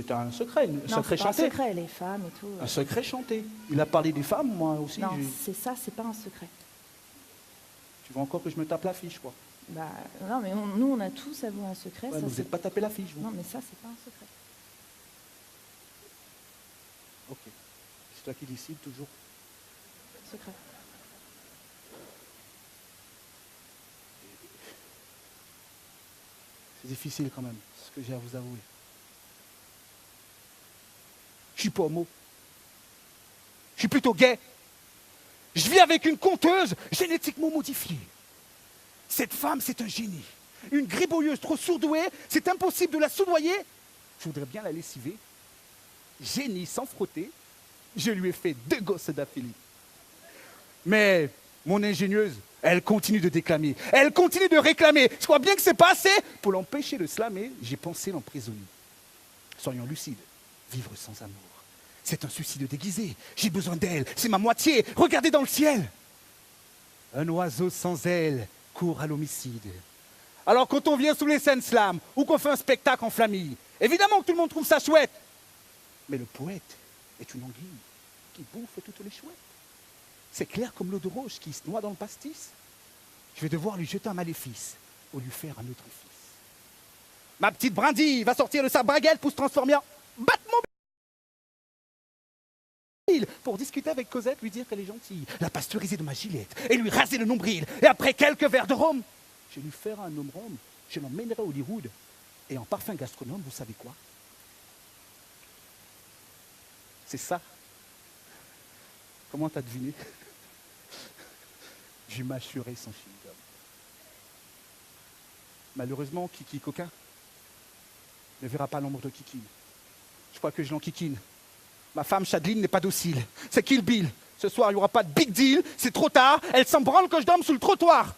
c'était un secret, Non, c'est pas un secret, les femmes et tout. Un secret chanté. Il a parlé des femmes, moi aussi. Non, c'est ça, c'est pas un secret. Tu veux encore que je me tape la fiche, quoi. Bah, non, mais nous, on a tous avoué un secret. Ouais, Ça, mais vous n'êtes pas tapé la fiche, vous. Non, mais ça, c'est pas un secret. Ok. C'est toi qui décides toujours. Secret. C'est difficile quand même, ce que j'ai à vous avouer. Je suis pas homo. Je suis plutôt gay. Je vis avec une conteuse génétiquement modifiée. Cette femme, c'est un génie. Une gribouilleuse trop surdouée, c'est impossible de la soudoyer. Je voudrais bien la lessiver. Génie sans frotter, je lui ai fait 2 gosses d'affilée. Mais mon ingénieuse, elle continue de déclamer. Elle continue de réclamer. Je crois bien que c'est pas assez. Pour l'empêcher de slammer, j'ai pensé l'emprisonner. Soyons lucides. Vivre sans amour, c'est un suicide déguisé. J'ai besoin d'elle. C'est ma moitié. Regardez dans le ciel. Un oiseau sans aile court à l'homicide. Alors quand on vient sous les scènes slam ou qu'on fait un spectacle en famille, évidemment que tout le monde trouve ça chouette. Mais le poète est une anguille qui bouffe toutes les chouettes. C'est clair comme l'eau de roche qui se noie dans le pastis. Je vais devoir lui jeter un maléfice ou lui faire un autre fils. Ma petite brindille va sortir de sa baguette pour se transformer en Batmobile. Pour discuter avec Cosette, lui dire qu'elle est gentille, la pasteuriser de ma gilette et lui raser le nombril. Et après quelques verres de rhum, je vais lui faire un homme rhum. Je l'emmènerai à Hollywood. Et en parfum gastronome, vous savez quoi? C'est ça. Comment t'as deviné? Je mâcherai son chewing-gum. Malheureusement, Kiki Coquin ne verra pas l'ombre de Kiki. Je crois que je l'enquiquine. Ma femme Chadeline n'est pas docile. C'est Kill Bill. Ce soir, il n'y aura pas de big deal. C'est trop tard. Elle s'en branle que je dorme sous le trottoir.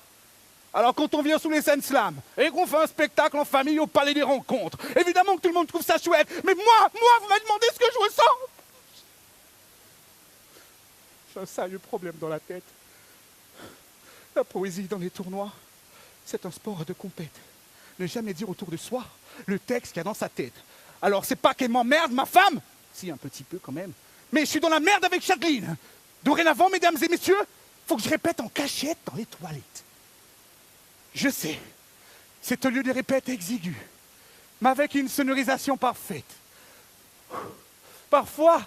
Alors quand on vient sous les scènes slam et qu'on fait un spectacle en famille au Palais des Rencontres, évidemment que tout le monde trouve ça chouette. Mais moi, vous m'avez demandé ce que je ressens. J'ai un sérieux problème dans la tête. La poésie dans les tournois, c'est un sport de compète. Ne jamais dire autour de soi le texte qu'il y a dans sa tête. Alors c'est pas qu'elle m'emmerde, ma femme. Si, un petit peu quand même. Mais je suis dans la merde avec Chadeline. Dorénavant, mesdames et messieurs, faut que je répète en cachette dans les toilettes. Je sais, c'est un lieu de répète exigu, mais avec une sonorisation parfaite. Parfois,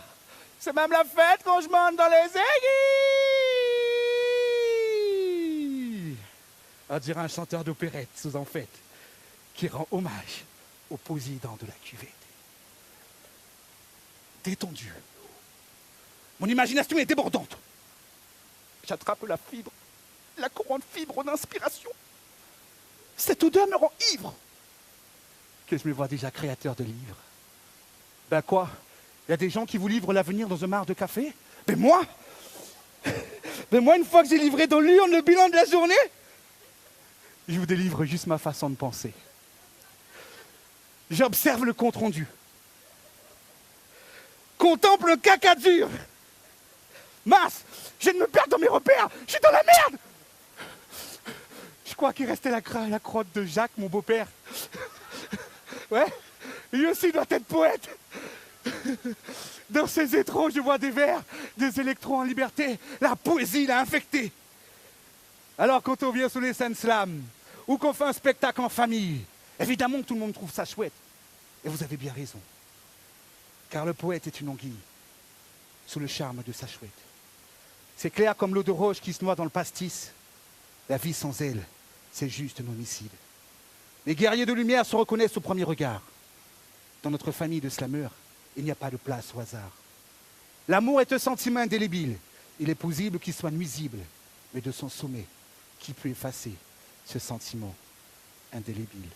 c'est même la fête quand je monte dans les aiguilles. On dirait un chanteur d'opérette sous en fête, qui rend hommage au président de la cuvette. Détendu. Mon imagination est débordante. J'attrape la fibre, la grande fibre d'inspiration. Cette odeur me rend ivre. Que je me vois déjà créateur de livres. Ben quoi? Il y a des gens qui vous livrent l'avenir dans un mar de café? Ben moi, une fois que j'ai livré dans l'urne le bilan de la journée, je vous délivre juste ma façon de penser. J'observe le compte-rendu. Contemple le caca dur. Mince, je viens de me perdre dans mes repères. Je suis dans la merde. Je crois qu'il restait la crotte de Jacques, mon beau-père. Ouais, lui aussi doit être poète. Dans ses étrons, je vois des vers, des électrons en liberté. La poésie l'a infecté. Alors quand on vient sous les scènes slam, ou qu'on fait un spectacle en famille, évidemment que tout le monde trouve ça chouette. Et vous avez bien raison. Car le poète est une anguille, sous le charme de sa chouette. C'est clair comme l'eau de roche qui se noie dans le pastis. La vie sans elle, c'est juste un homicide. Les guerriers de lumière se reconnaissent au premier regard. Dans notre famille de slameurs, il n'y a pas de place au hasard. L'amour est un sentiment indélébile. Il est possible qu'il soit nuisible, mais de son sommet, qui peut effacer ce sentiment indélébile.